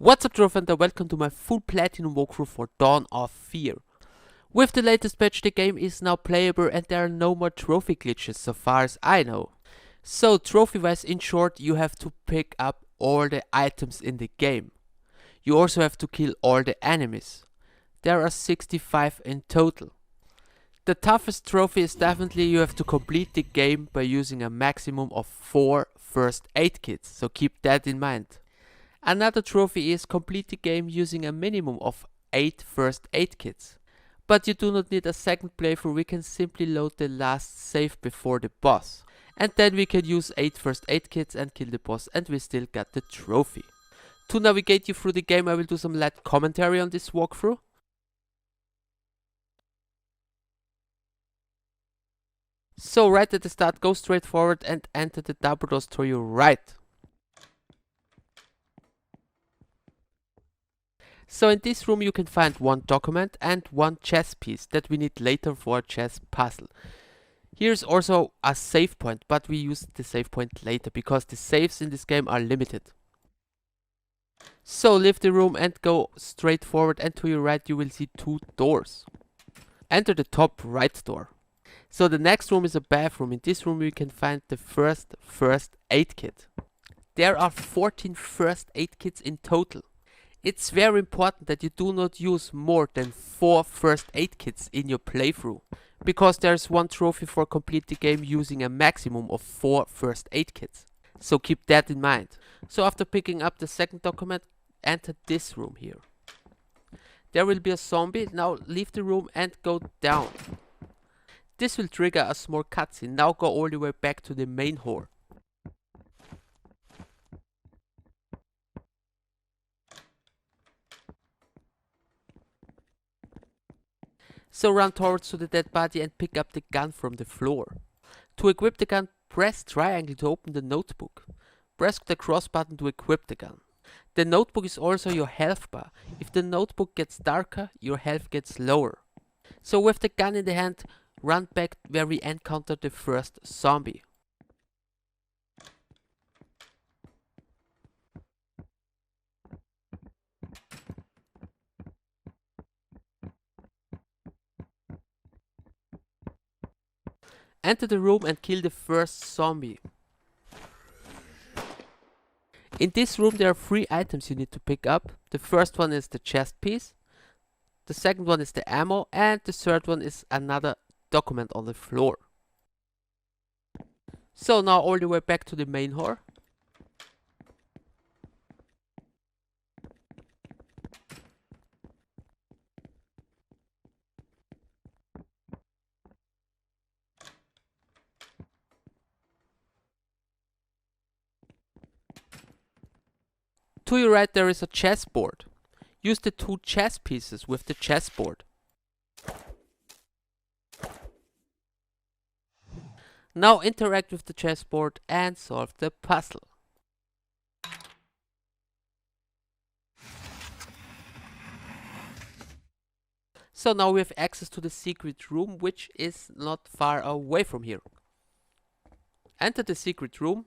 What's up, Trophy, and welcome to my full platinum walkthrough for Dawn of Fear. With the latest patch, the game is now playable and there are no more trophy glitches so far as I know. So trophy wise, in short, you have to pick up all the items in the game. You also have to kill all the enemies. There are 65 in total. The toughest trophy is definitely you have to complete the game by using a maximum of 4 first aid kits, so keep that in mind. Another trophy is complete the game using a minimum of 8 first aid kits. But you do not need a second playthrough, we can simply load the last save before the boss. And then we can use 8 first aid kits and kill the boss and we still got the trophy. To navigate you through the game, I will do some light commentary on this walkthrough. So right at the start, go straight forward and enter the double doors to your right. So in this room you can find one document and one chess piece that we need later for a chess puzzle. Here's also a save point, but we use the save point later because the saves in this game are limited. So leave the room and go straight forward, and to your right you will see 2 doors. Enter the top right door. So the next room is a bathroom. In this room we can find the first aid kit. There are 14 first aid kits in total. It's very important that you do not use more than 4 first aid kits in your playthrough, because there's one trophy for complete the game using a maximum of 4 first aid kits. So keep that in mind. So after picking up the second document, enter this room here. There will be a zombie. Now leave the room and go down. This will trigger a small cutscene. Now go all the way back to the main hall. So run towards to the dead body and pick up the gun from the floor. To equip the gun, press triangle to open the notebook. Press the cross button to equip the gun. The notebook is also your health bar. If the notebook gets darker, your health gets lower. So with the gun in the hand, run back where we encountered the first zombie. Enter the room and kill the first zombie. In this room there are 3 items you need to pick up. The first one is the chest piece, the second one is the ammo, and the third one is another document on the floor. So now all the way back to the main hall. To your right there is a chessboard. Use the 2 chess pieces with the chessboard. Now interact with the chessboard and solve the puzzle. So now we have access to the secret room, which is not far away from here. Enter the secret room.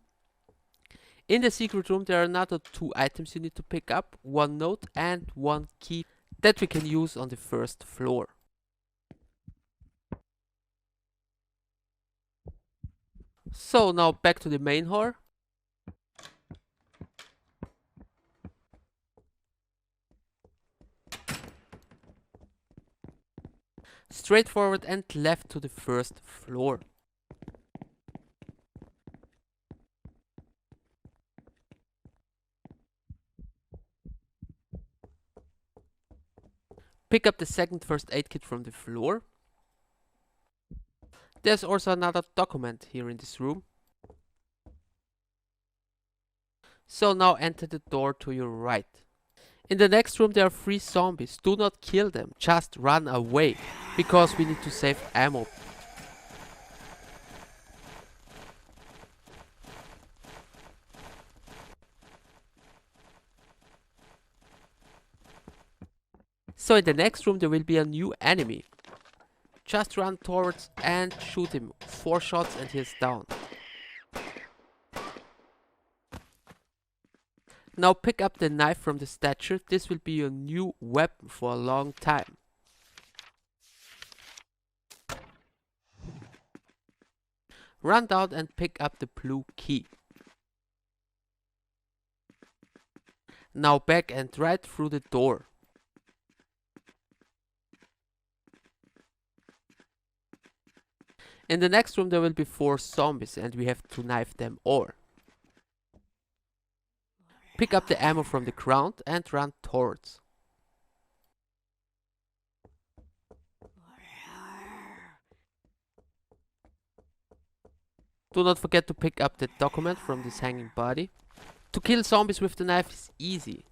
In the secret room there are another 2 items you need to pick up, 1 note and 1 key that we can use on the first floor. So now back to the main hall. Straight forward and left to the first floor. Pick up the second first aid kit from the floor. There's also another document here in this room. So now enter the door to your right. In the next room there are 3 zombies. Do not kill them, just run away, because we need to save ammo. So in the next room there will be a new enemy. Just run towards and shoot him. 4 shots and he is down. Now pick up the knife from the statue. This will be your new weapon for a long time. Run down and pick up the blue key. Now back and right through the door. In the next room there will be 4 zombies and we have to knife them all. Pick up the ammo from the ground and run towards. Do not forget to pick up the document from this hanging body. To kill zombies with the knife is easy.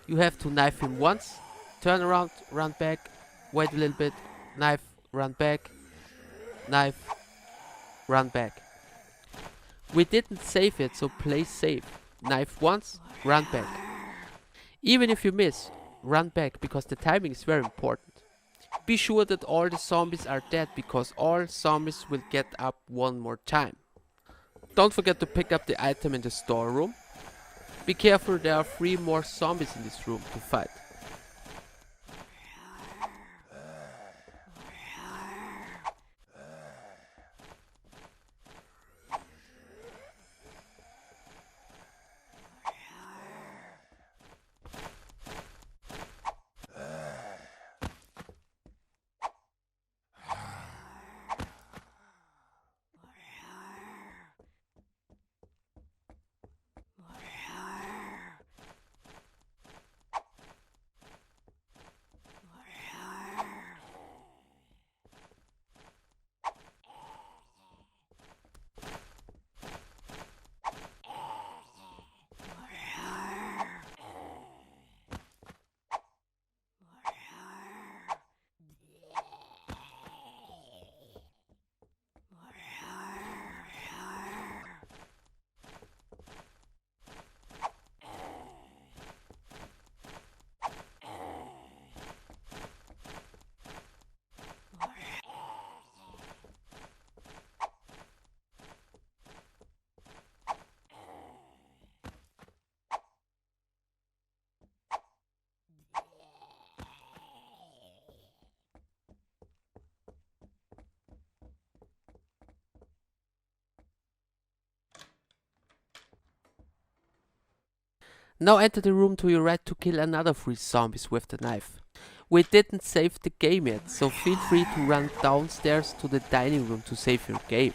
You have to knife him once, turn around, run back, wait a little bit, knife, run back, knife, run back. We didn't save it, so play safe. Knife once, run back. Even if you miss, run back because the timing is very important. Be sure that all the zombies are dead because all zombies will get up one more time. Don't forget to pick up the item in the storeroom. Be careful, there are 3 more zombies in this room to fight. Now enter the room to your right to kill another 3 zombies with the knife. We didn't save the game yet, so feel free to run downstairs to the dining room to save your game.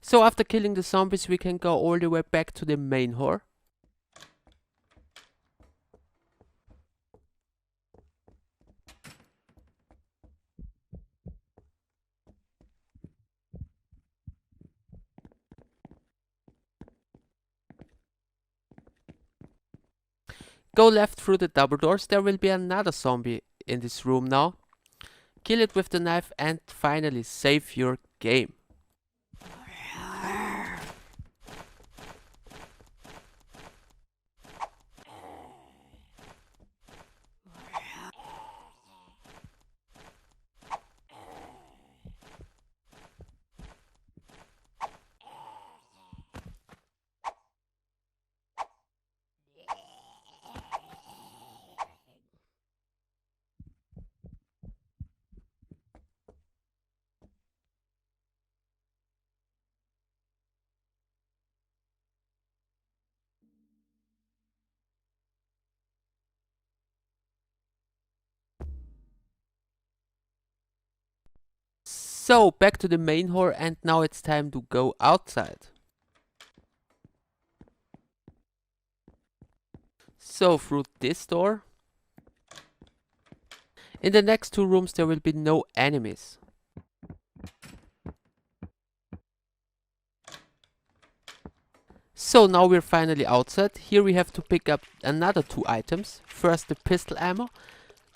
So after killing the zombies we can go all the way back to the main hall. Go left through the double doors, there will be another zombie in this room now. Kill it with the knife and finally save your game. So back to the main hall and now it's time to go outside. So through this door. In the next two rooms there will be no enemies. So now we're finally outside. Here we have to pick up another two items. First the pistol ammo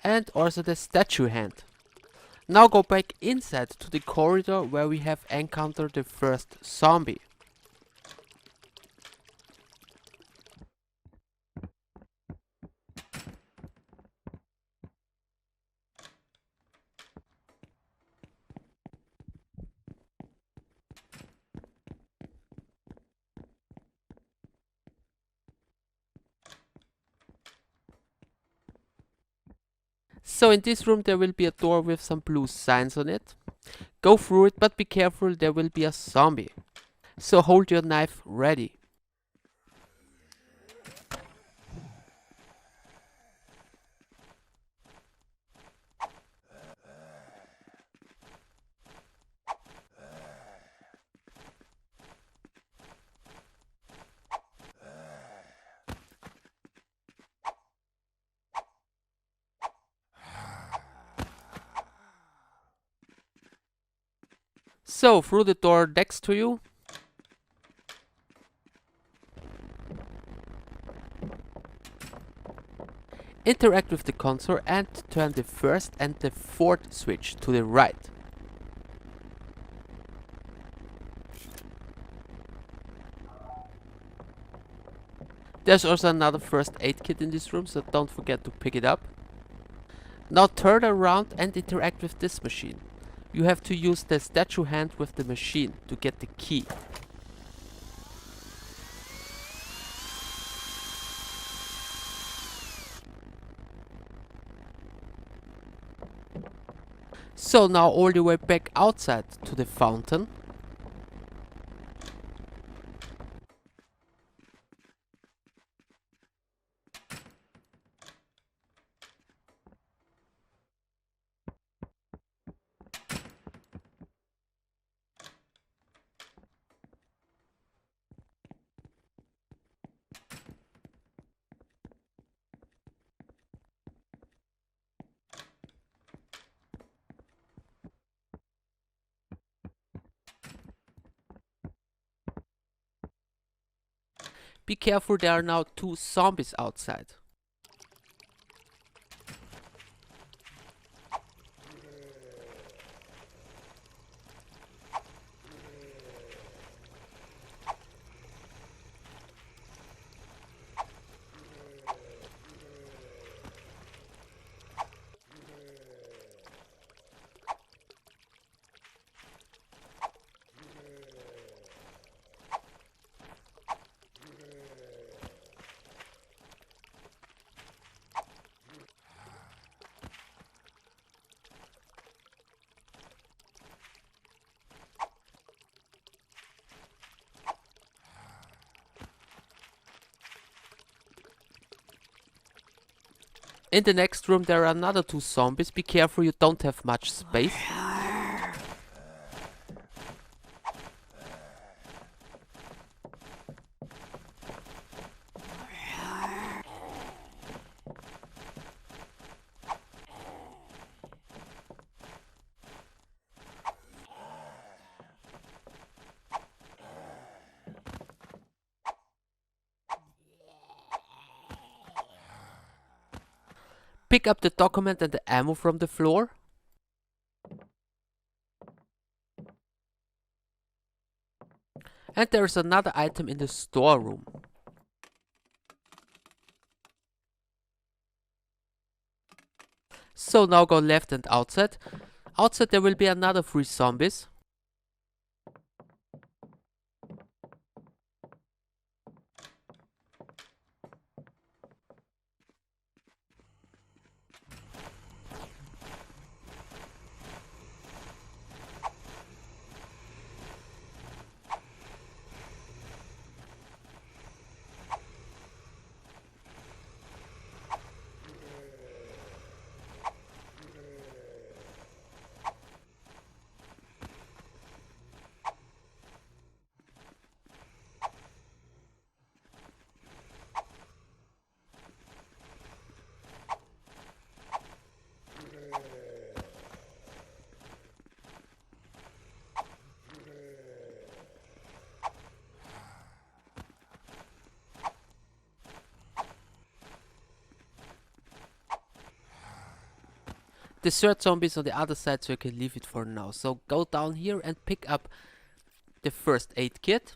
and also the statue hand. Now go back inside to the corridor where we have encountered the first zombie. So in this room there will be a door with some blue signs on it. Go through it, but be careful, there will be a zombie. So hold your knife ready. So through the door next to you. Interact with the console and turn the first and the fourth switch to the right. There's also another first aid kit in this room, so don't forget to pick it up. Now turn around and interact with this machine. You have to use the statue hand with the machine to get the key. So now all the way back outside to the fountain. Be careful, there are now two zombies outside. In the next room there are another two zombies. Be careful, you don't have much space. Pick up the document and the ammo from the floor. And there's another item in the storeroom. So now go left and outside. Outside there will be another 3 zombies. The third zombie is on the other side, so you can leave it for now. So go down here and pick up the first aid kit.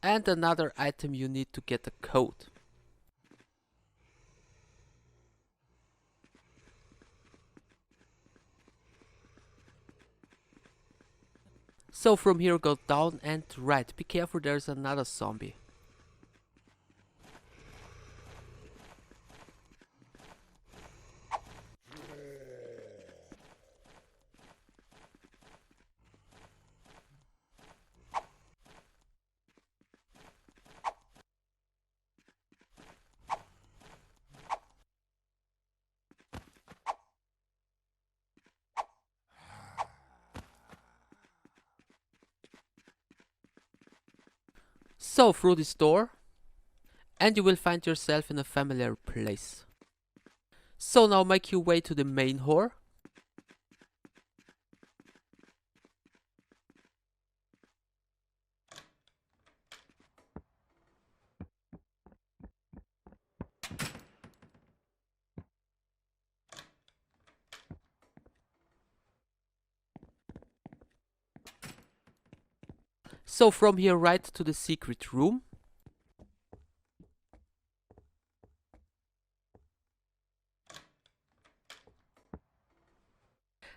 And another item you need to get a code. So from here go down and right. Be careful, there's another zombie. So through this door, and you will find yourself in a familiar place. So now make your way to the main hall. So from here right to the secret room.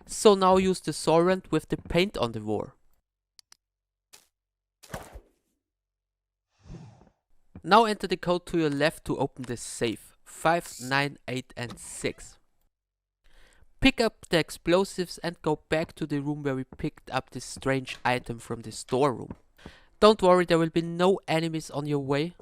So now use the solvent with the paint on the wall. Now enter the code to your left to open the safe. 5, 9, 8 and 6. Pick up the explosives and go back to the room where we picked up this strange item from the storeroom. Don't worry, there will be no enemies on your way.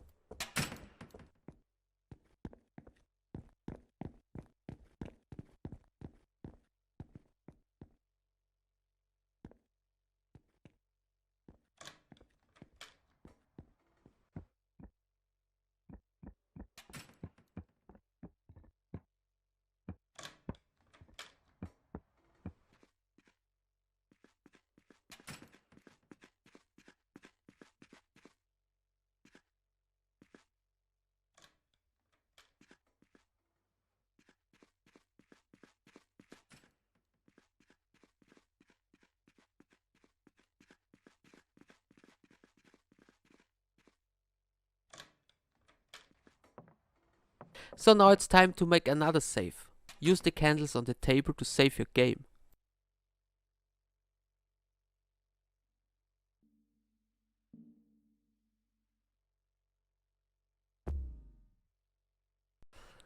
So now it's time to make another save. Use the candles on the table to save your game.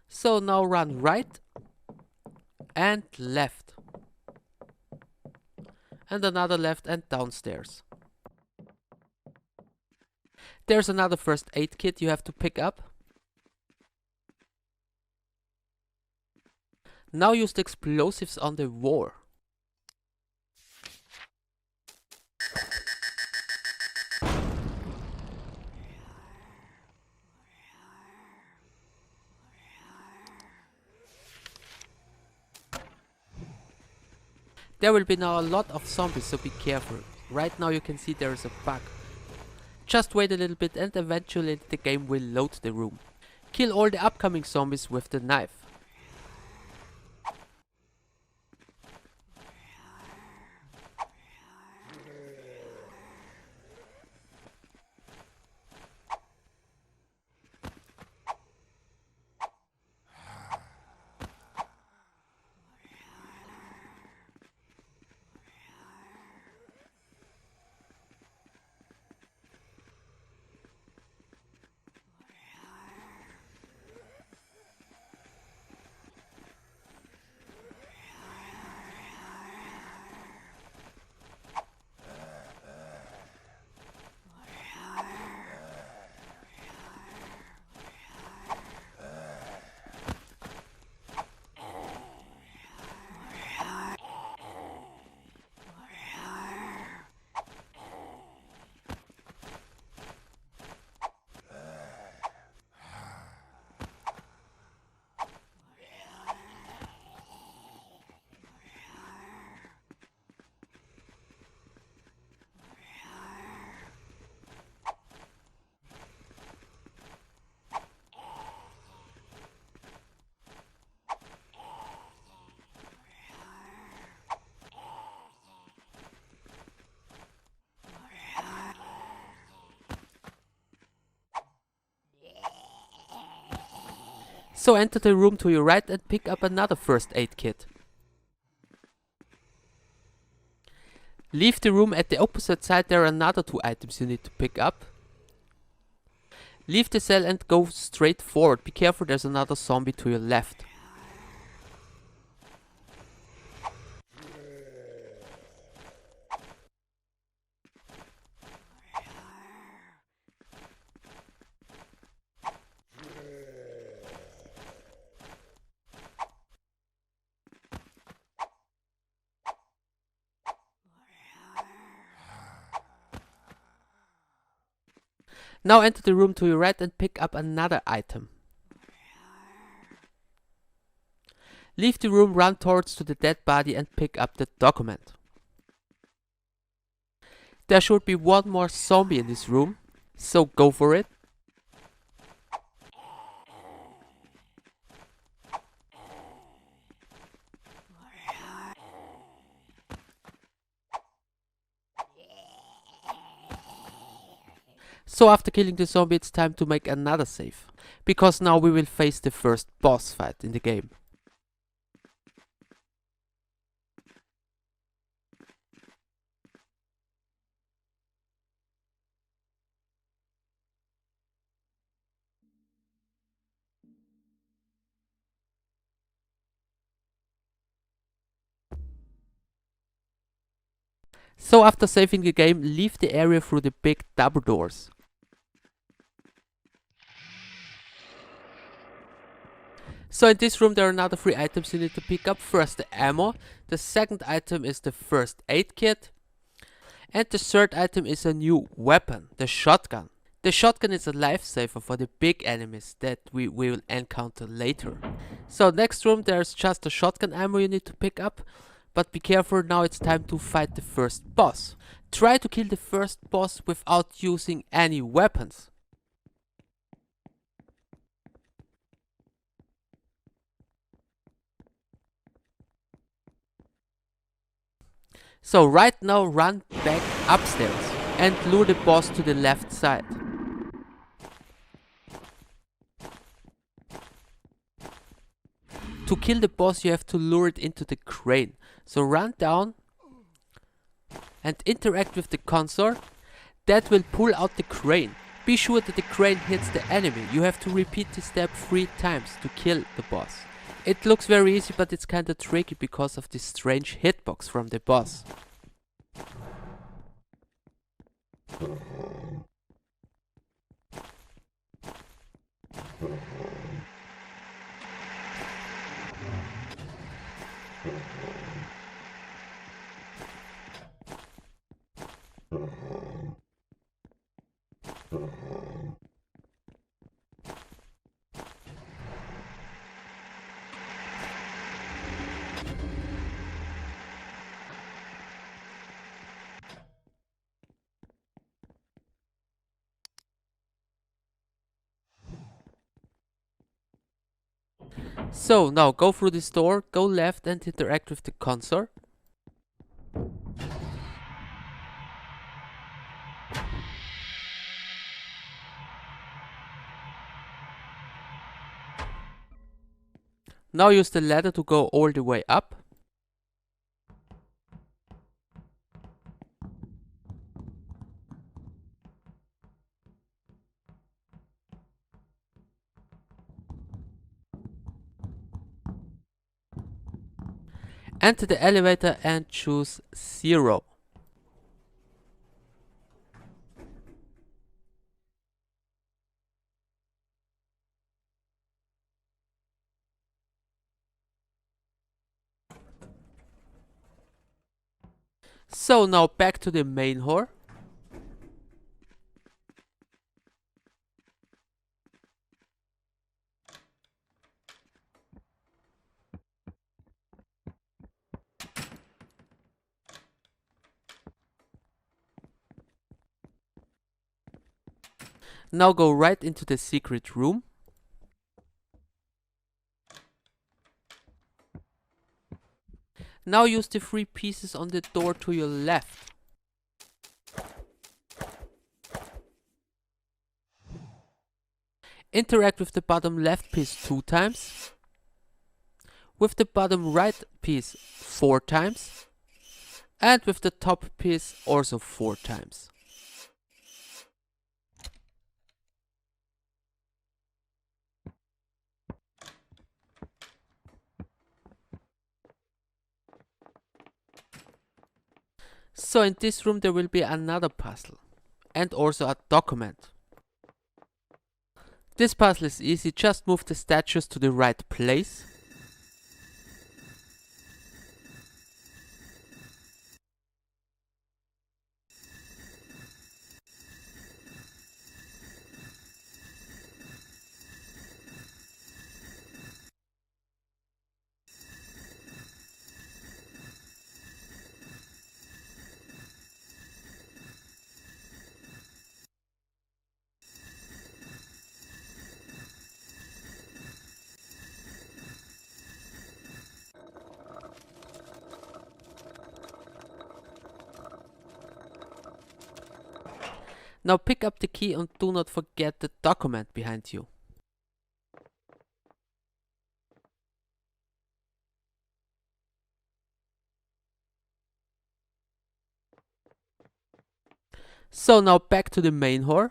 So now run right and left. And another left and downstairs. There's another first aid kit you have to pick up. Now use the explosives on the wall. There will be now a lot of zombies, so be careful. Right now you can see there is a bug. Just wait a little bit and eventually the game will load the room. Kill all the upcoming zombies with the knife. So enter the room to your right and pick up another first aid kit. Leave the room. At the opposite side there are another 2 items you need to pick up. Leave the cell and go straight forward. Be careful, there's another zombie to your left. Now enter the room to your right and pick up another item. Leave the room, run towards to the dead body and pick up the document. There should be one more zombie in this room, so go for it. So after killing the zombie, it's time to make another save, because now we will face the first boss fight in the game. So after saving the game, leave the area through the big double doors. So in this room there are another 3 items you need to pick up. First the ammo, the second item is the first aid kit, and the third item is a new weapon, the shotgun. The shotgun is a lifesaver for the big enemies that we will encounter later. So next room there's just a shotgun ammo you need to pick up, but be careful, now it's time to fight the first boss. Try to kill the first boss without using any weapons. So right now run back upstairs and lure the boss to the left side. To kill the boss you have to lure it into the crane. So run down and interact with the console. That will pull out the crane. Be sure that the crane hits the enemy. You have to repeat this step 3 times to kill the boss. It looks very easy, but it's kinda tricky because of this strange hitbox from the boss. So now go through this door, go left and interact with the console. Now use the ladder to go all the way up. Enter the elevator and choose 0. So now back to the main hall. Now go right into the secret room. Now use the 3 pieces on the door to your left. Interact with the bottom left piece 2 times, with the bottom right piece 4 times, and with the top piece also 4 times. So in this room there will be another puzzle, and also a document. This puzzle is easy, just move the statues to the right place. Now pick up the key and do not forget the document behind you. So now back to the main hall.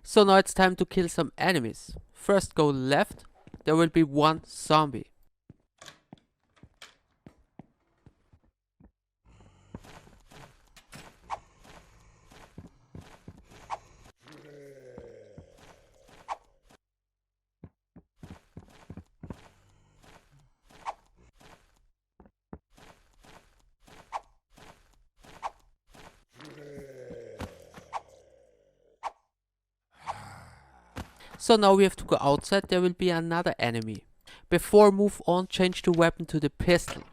So now it's time to kill some enemies. First go left, there will be one zombie. So now we have to go outside, there will be another enemy. Before move on, change the weapon to the pistol.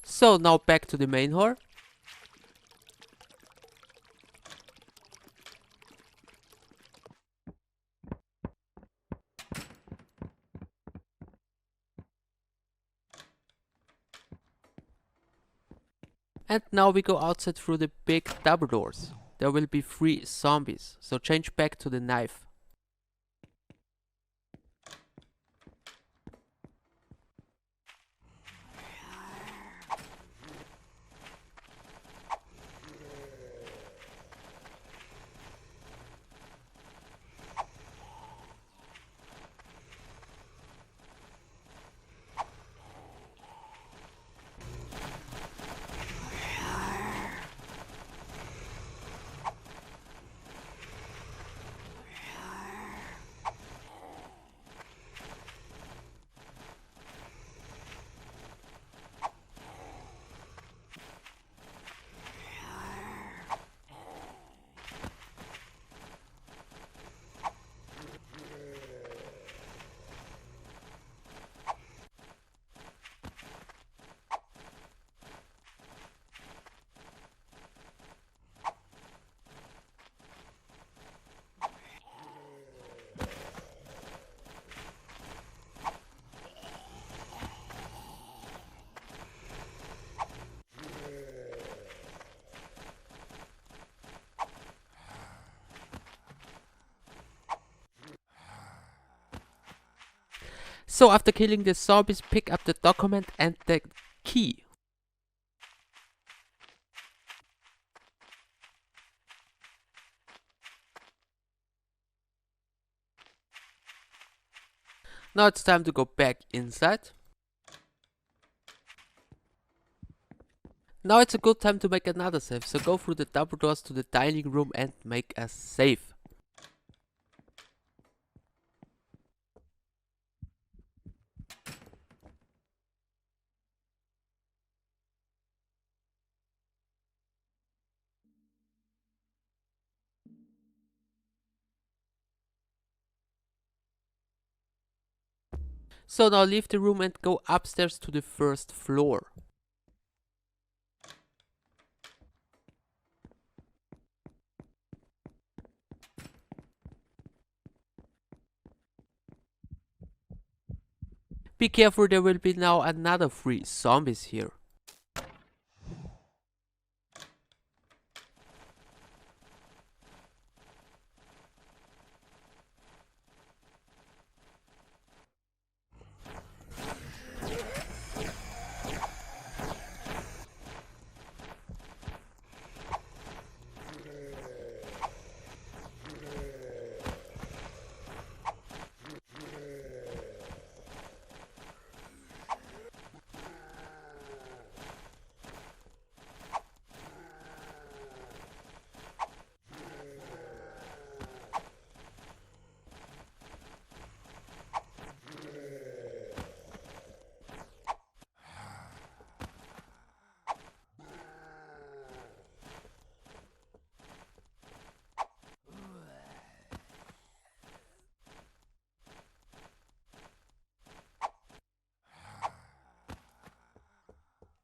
So now back to the main hall. And now we go outside through the big double doors. There will be 3 zombies, so change back to the knife. So after killing the zombies, pick up the document and the key. Now it's time to go back inside. Now it's a good time to make another save, so go through the double doors to the dining room and make a save. So now leave the room and go upstairs to the first floor. Be careful, there will be now another 3 zombies here.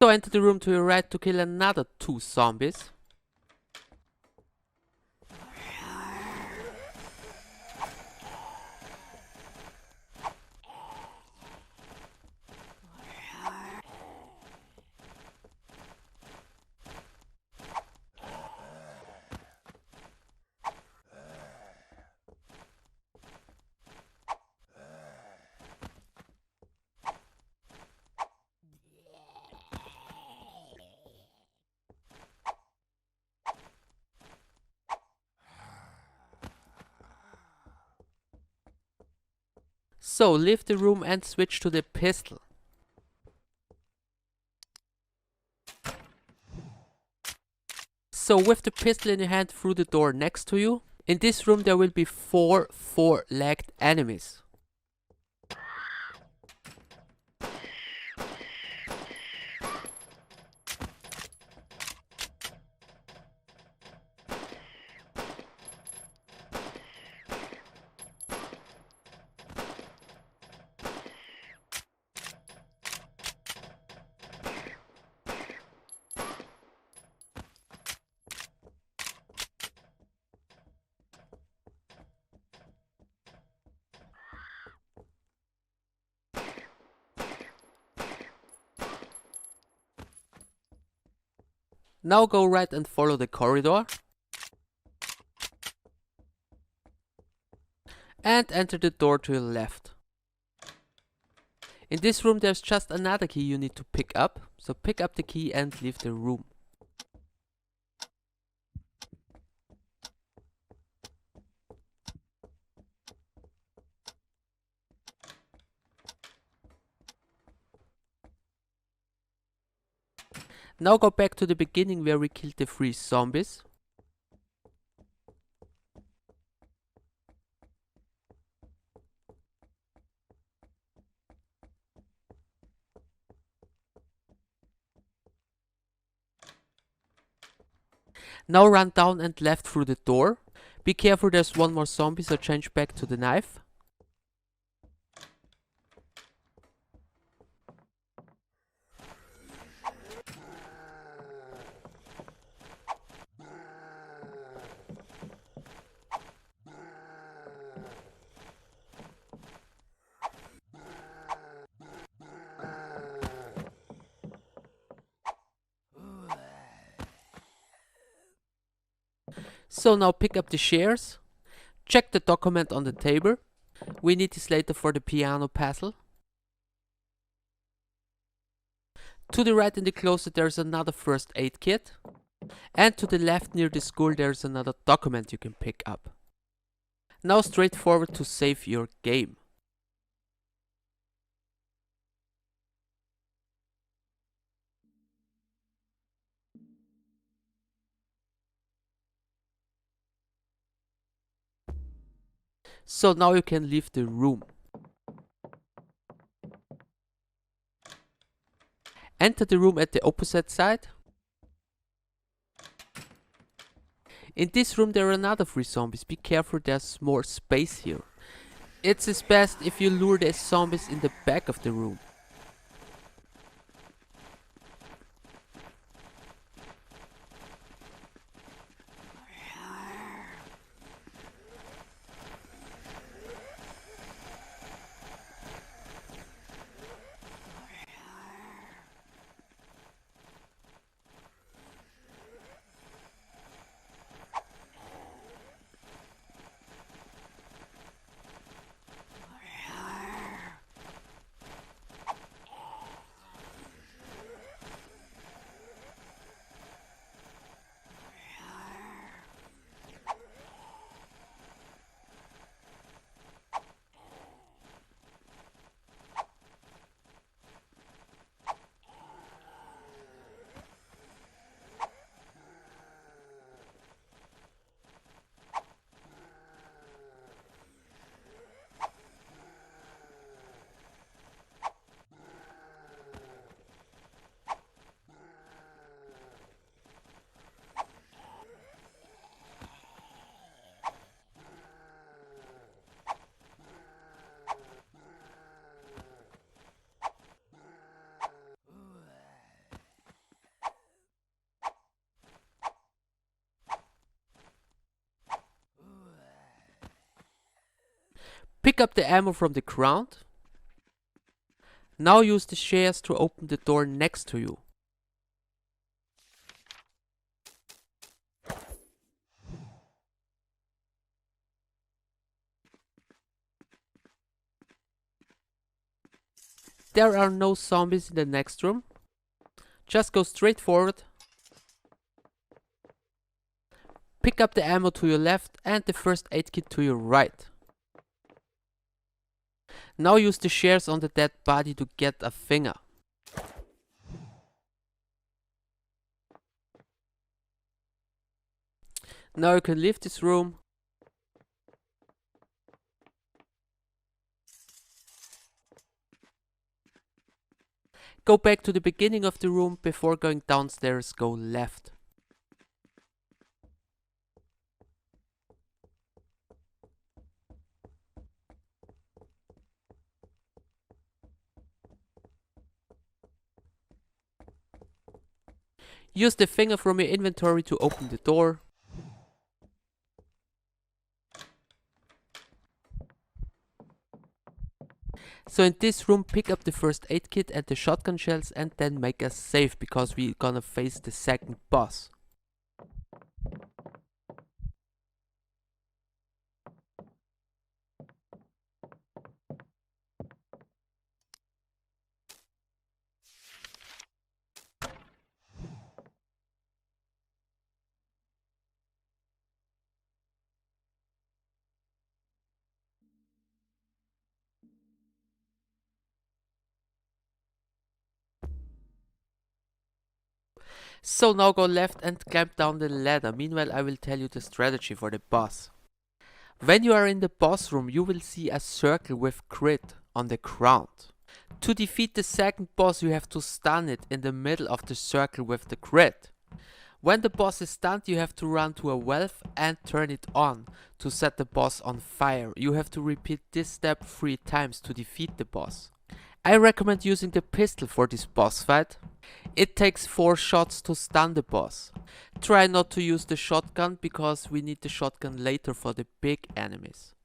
So enter the room to your right to kill another 2 zombies. So leave the room and switch to the pistol. So with the pistol in your hand through the door next to you, in this room there will be 4 4-legged enemies. Now go right and follow the corridor. And enter the door to your left. In this room there's just another key you need to pick up. So pick up the key and leave the room. Now go back to the beginning where we killed the 3 zombies. Now run down and left through the door. Be careful, there's 1 more zombie, so change back to the knife. So now pick up the shares, check the document on the table. We need this later for the piano puzzle. To the right in the closet there is another first aid kit. And to the left near the school there is another document you can pick up. Now straight forward to save your game. So now you can leave the room. Enter the room at the opposite side. In this room there are another 3 zombies. Be careful, there's more space here. It's best if you lure the zombies in the back of the room. Pick up the ammo from the ground. Now use the shears to open the door next to you. There are no zombies in the next room. Just go straight forward. Pick up the ammo to your left and the first aid kit to your right. Now use the shears on the dead body to get a finger. Now you can leave this room. Go back to the beginning of the room. Before going downstairs, go left. Use the finger from your inventory to open the door. So in this room, pick up the first aid kit and the shotgun shells and then make a save because we're gonna face the second boss. So now go left and climb down the ladder. Meanwhile, I will tell you the strategy for the boss. When you are in the boss room, you will see a circle with grid on the ground. To defeat the second boss, you have to stun it in the middle of the circle with the grid. When the boss is stunned, you have to run to a valve and turn it on to set the boss on fire. You have to repeat this step 3 times to defeat the boss. I recommend using the pistol for this boss fight. It takes 4 shots to stun the boss. Try not to use the shotgun because we need the shotgun later for the big enemies.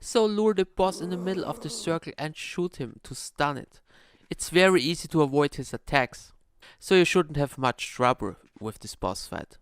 So lure the boss in the middle of the circle and shoot him to stun it. It's very easy to avoid his attacks, so you shouldn't have much trouble with this boss fight.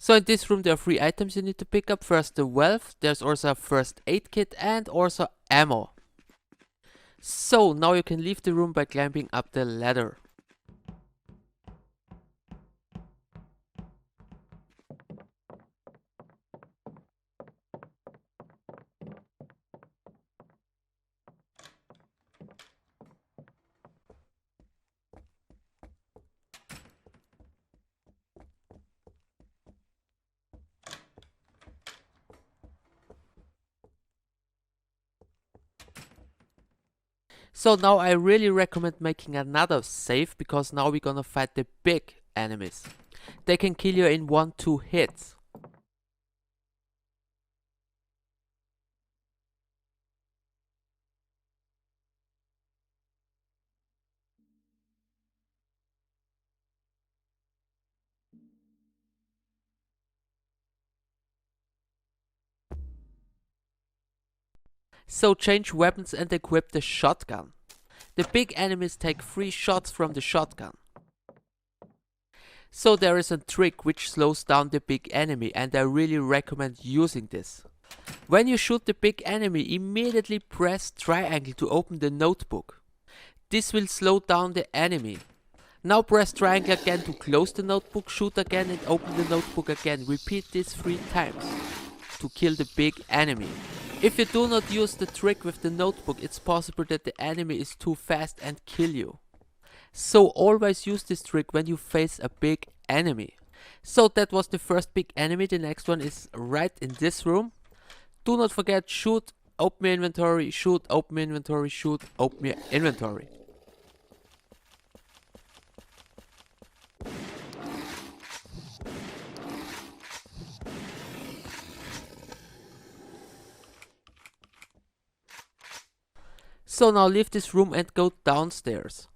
So in this room there are 3 items you need to pick up. First the valve, there's also a first aid kit and also ammo. So now you can leave the room by climbing up the ladder. So now I really recommend making another save, because now we're gonna fight the big enemies. They can kill you in 1-2 hits. So change weapons and equip the shotgun. The big enemies take 3 shots from the shotgun. So there is a trick which slows down the big enemy, and I really recommend using this. When you shoot the big enemy, immediately press triangle to open the notebook. This will slow down the enemy. Now press triangle again to close the notebook, shoot again and open the notebook again. Repeat this 3 times to kill the big enemy. If you do not use the trick with the notebook, it's possible that the enemy is too fast and kill you. So always use this trick when you face a big enemy. So that was the first big enemy. The next one is right in this room. Do not forget, shoot, open your inventory, shoot, open your inventory, shoot, open your inventory. So now leave this room and go downstairs.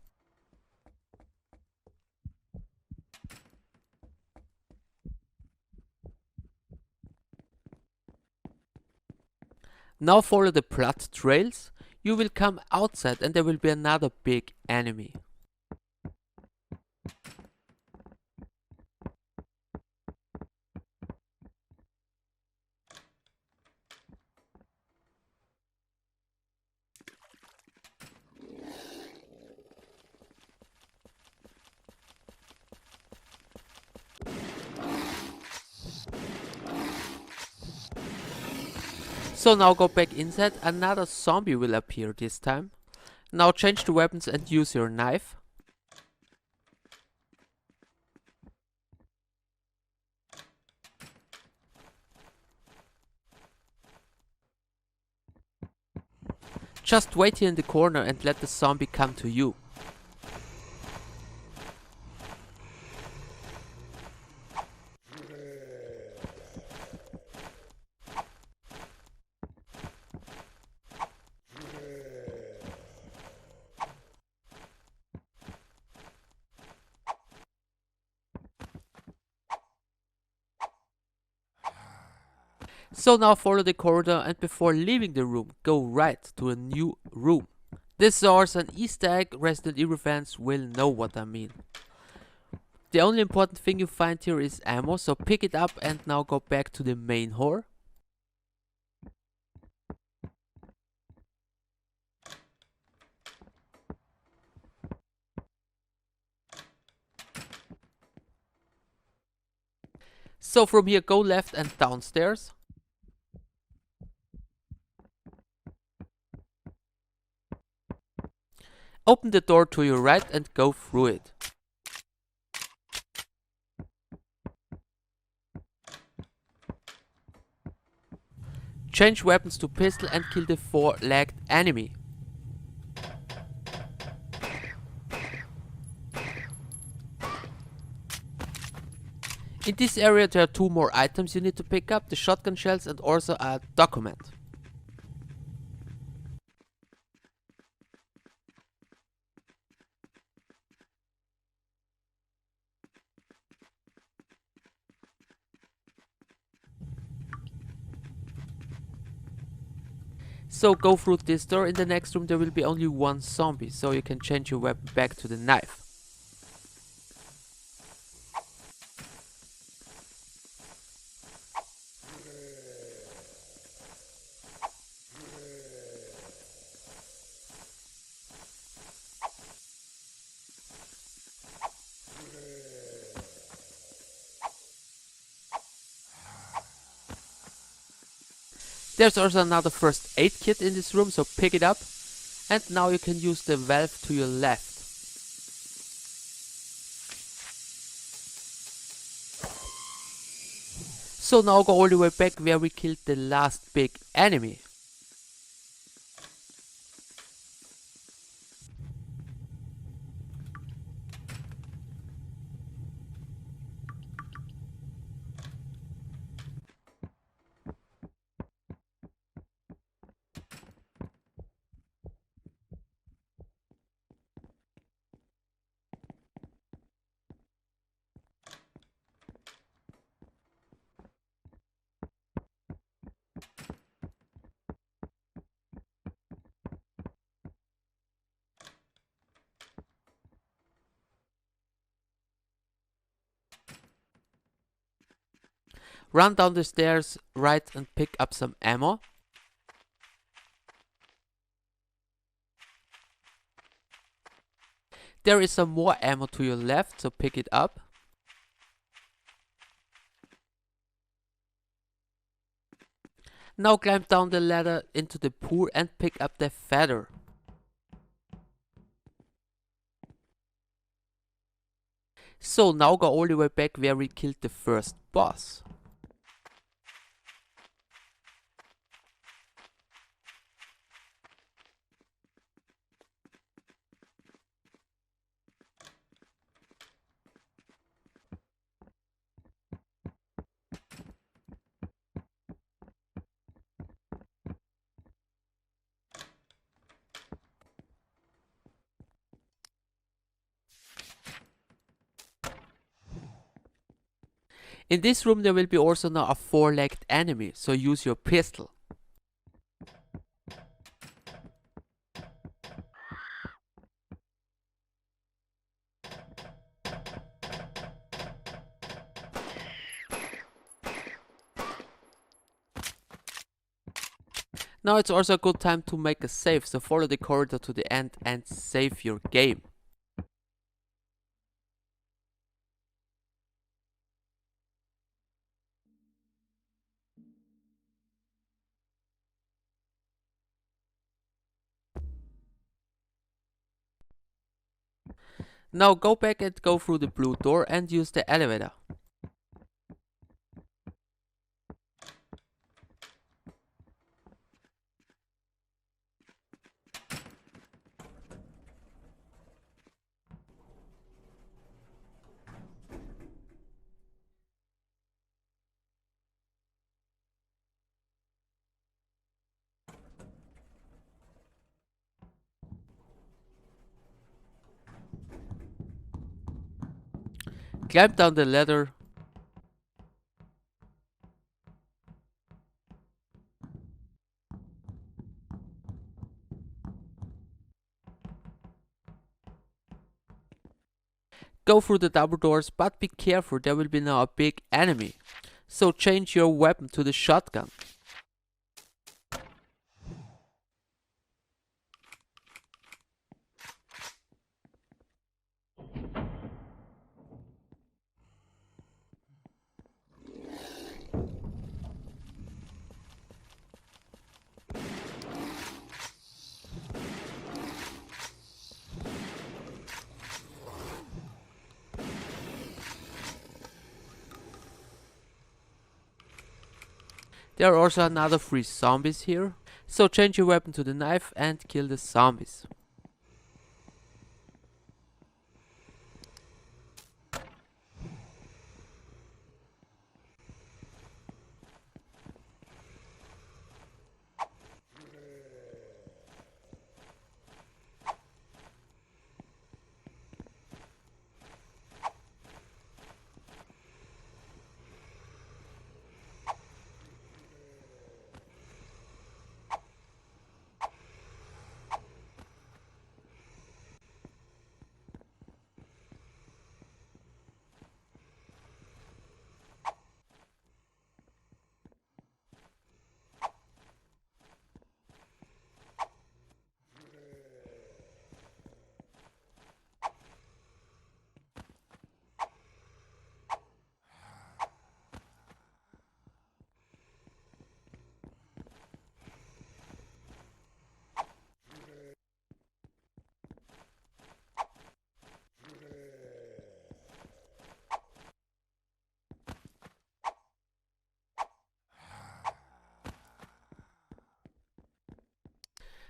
Now follow the blood trails. You will come outside and there will be another big enemy. So now go back inside, another zombie will appear this time. Now change the weapons and use your knife. Just wait here in the corner and let the zombie come to you. So now follow the corridor, and before leaving the room, go right to a new room. This is also an Easter egg. Resident Evil fans will know what I mean. The only important thing you find here is ammo, so pick it up and now go back to the main hall. So from here go left and downstairs. Open the door to your right and go through it. Change weapons to pistol and kill the 4-legged enemy. In this area there are 2 more items you need to pick up, the shotgun shells and also a document. So go through this door. In the next room there will be only 1 zombie, so you can change your weapon back to the knife. There's also another first aid kit in this room, so pick it up. And now you can use the valve to your left. So now go all the way back where we killed the last big enemy. Run down the stairs right and pick up some ammo. There is some more ammo to your left, so pick it up. Now climb down the ladder into the pool and pick up the feather. So now go all the way back where we killed the first boss. In this room there will be also now a 4-legged enemy, so use your pistol. Now it's also a good time to make a save, so follow the corridor to the end and save your game. Now go back and go through the blue door and use the elevator. Climb down the ladder. Go through the double doors, but be careful, there will be now a big enemy. So change your weapon to the shotgun. There are also another 3 zombies here. So change your weapon to the knife and kill the zombies.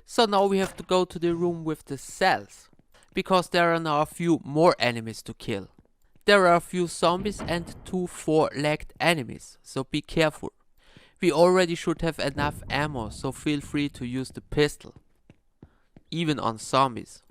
So now we have to go to the room with the cells, because there are now a few more enemies to kill. There are a few zombies and 2 4-legged enemies, so be careful. We already should have enough ammo, so feel free to use the pistol, even on zombies.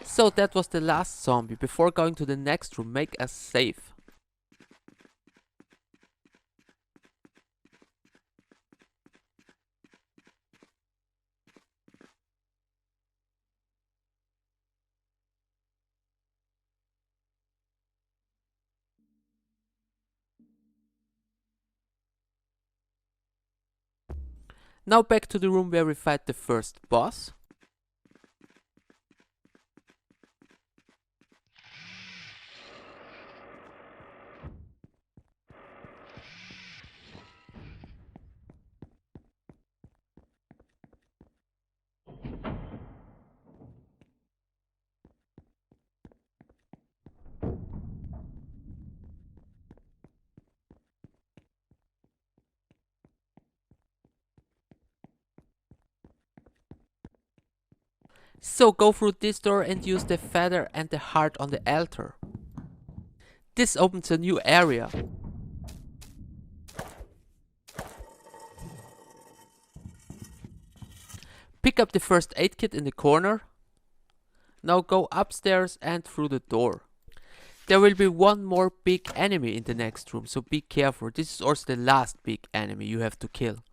So that was the last zombie. Before going to the next room, make a save. Now back to the room where we fight the first boss. So go through this door and use the feather and the heart on the altar. This opens a new area. Pick up the first aid kit in the corner. Now go upstairs and through the door. There will be one more big enemy in the next room, so be careful. This is also the last big enemy you have to kill.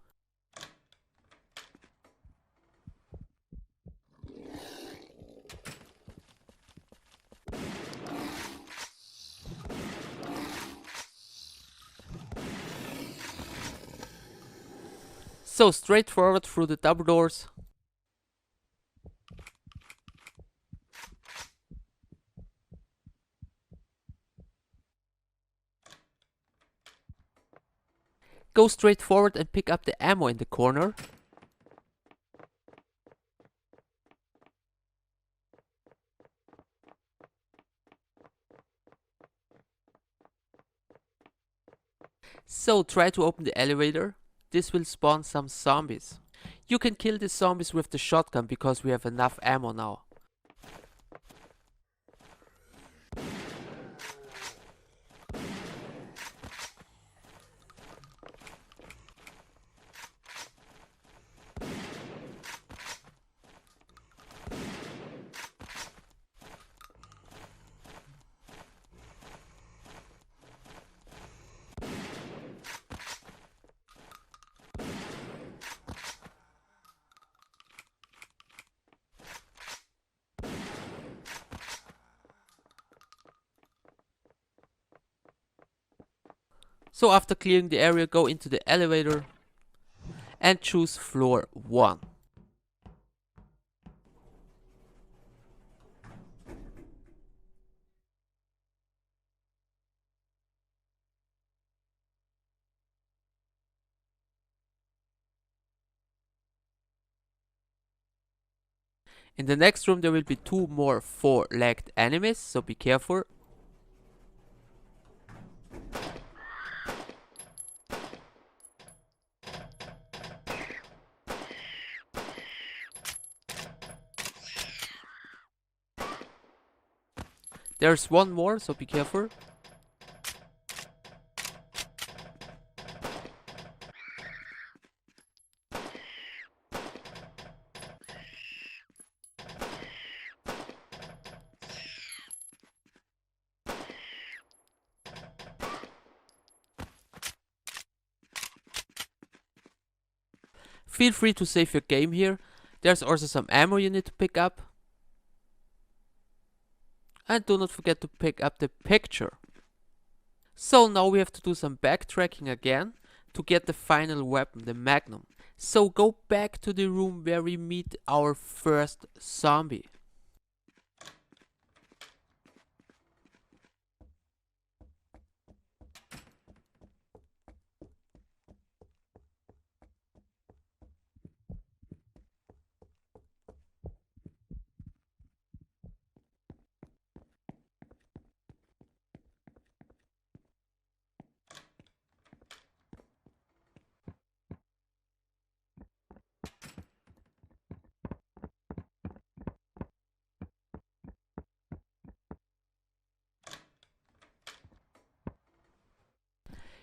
So straight forward through the double doors. go straight forward and pick up the ammo in the corner. So try to open the elevator. This will spawn some zombies. You can kill the zombies with the shotgun because we have enough ammo now. So after clearing the area, go into the elevator and choose floor 1. In the next room there will be 2 more 4-legged enemies, so be careful. There's 1 more, so be careful. Feel free to save your game here. There's also some ammo you need to pick up. And do not forget to pick up the picture. So now we have to do some backtracking again to get the final weapon, the Magnum. So go back to the room where we meet our first zombie.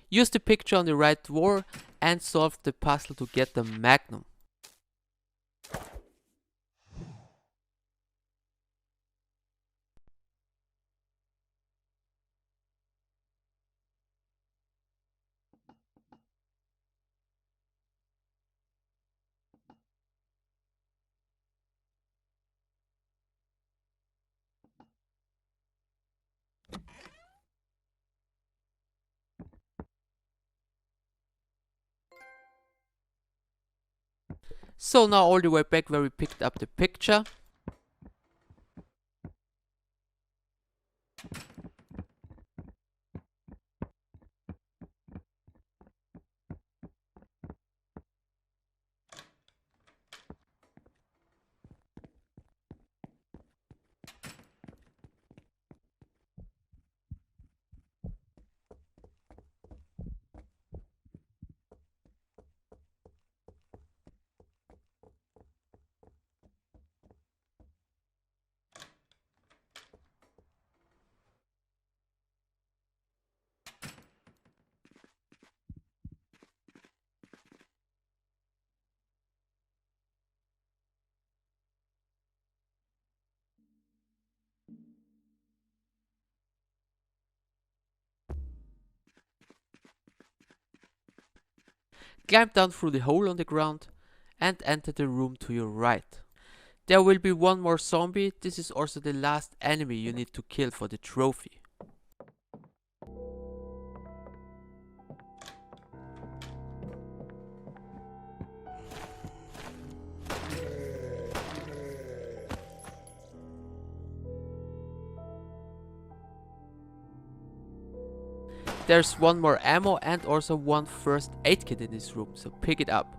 Use the picture on the right drawer and solve the puzzle to get the Magnum. So now all the way back where we picked up the picture. Climb down through the hole on the ground and enter the room to your right. There will be 1 more zombie. This is also the last enemy you need to kill for the trophy. There's one more ammo and also one first aid kit in this room, so pick it up.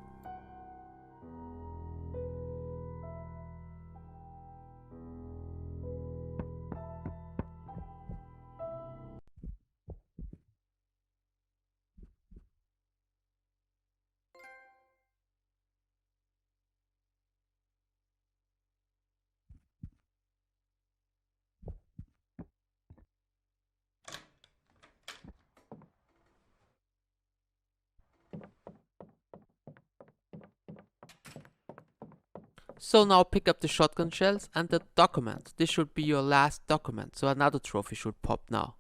So now pick up the shotgun shells and the document. This should be your last document, so another trophy should pop now.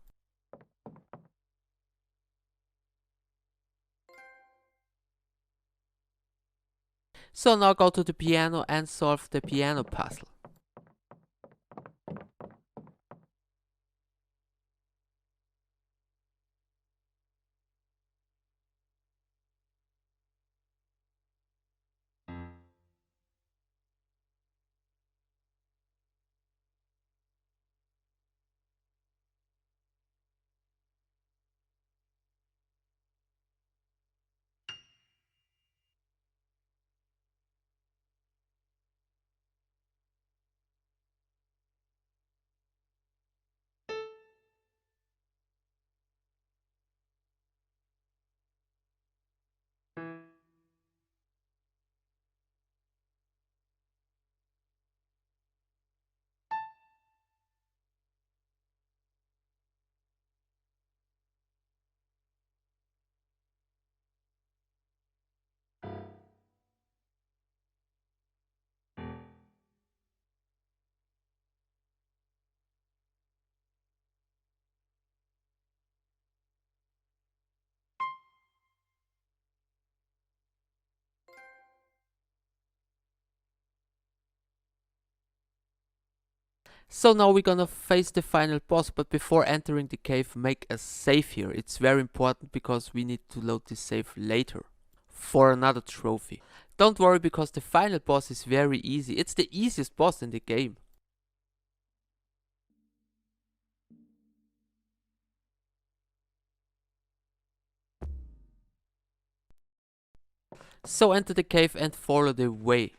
So now go to the piano and solve the piano puzzle. So now we're gonna face the final boss, but before entering the cave, make a save here. It's very important because we need to load this save later for another trophy. Don't worry because the final boss is very easy. It's the easiest boss in the game. So enter the cave and follow the way.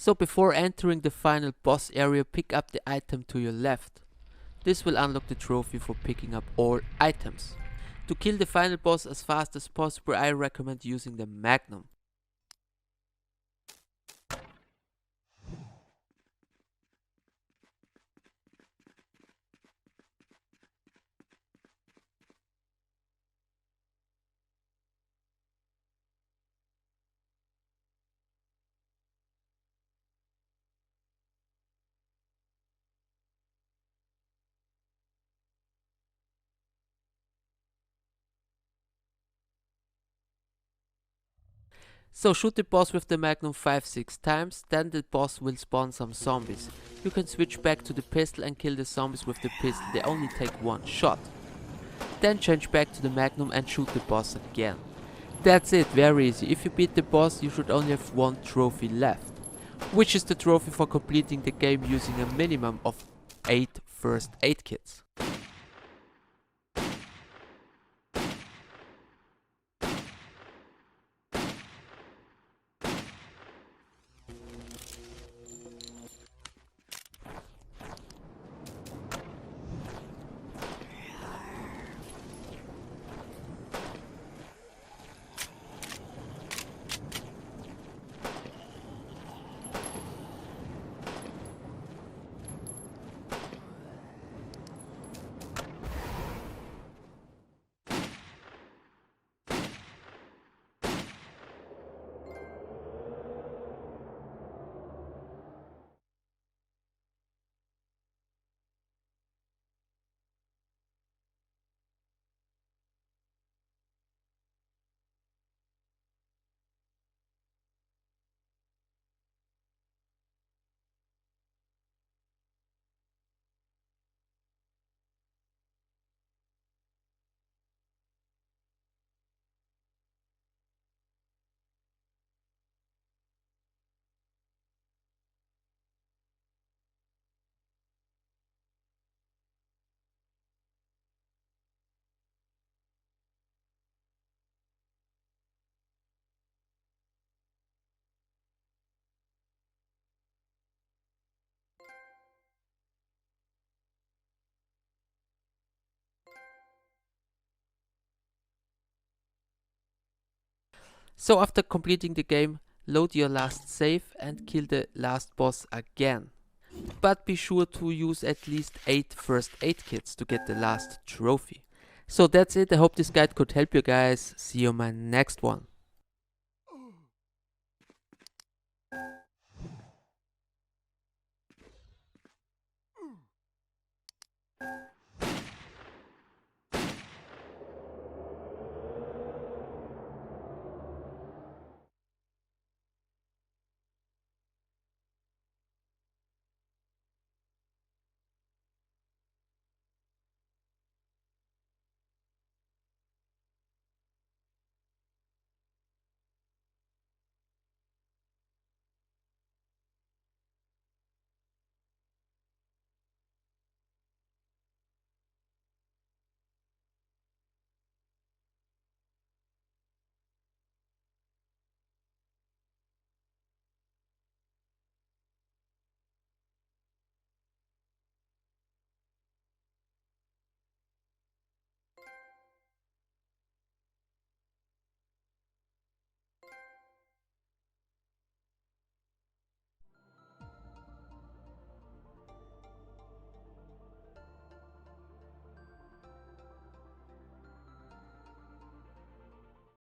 So before entering the final boss area, pick up the item to your left. This will unlock the trophy for picking up all items. To kill the final boss as fast as possible, I recommend using the Magnum. So shoot the boss with the Magnum 5-6 times, then the boss will spawn some zombies. You can switch back to the pistol and kill the zombies with the pistol, they only take one shot. Then change back to the Magnum and shoot the boss again. That's it, very easy. If you beat the boss, you should only have one trophy left, which is the trophy for completing the game using a minimum of 8 first aid kits. So after completing the game, load your last save and kill the last boss again. But be sure to use at least 8 first aid kits to get the last trophy. So that's it, I hope this guide could help you guys. See you in my next one.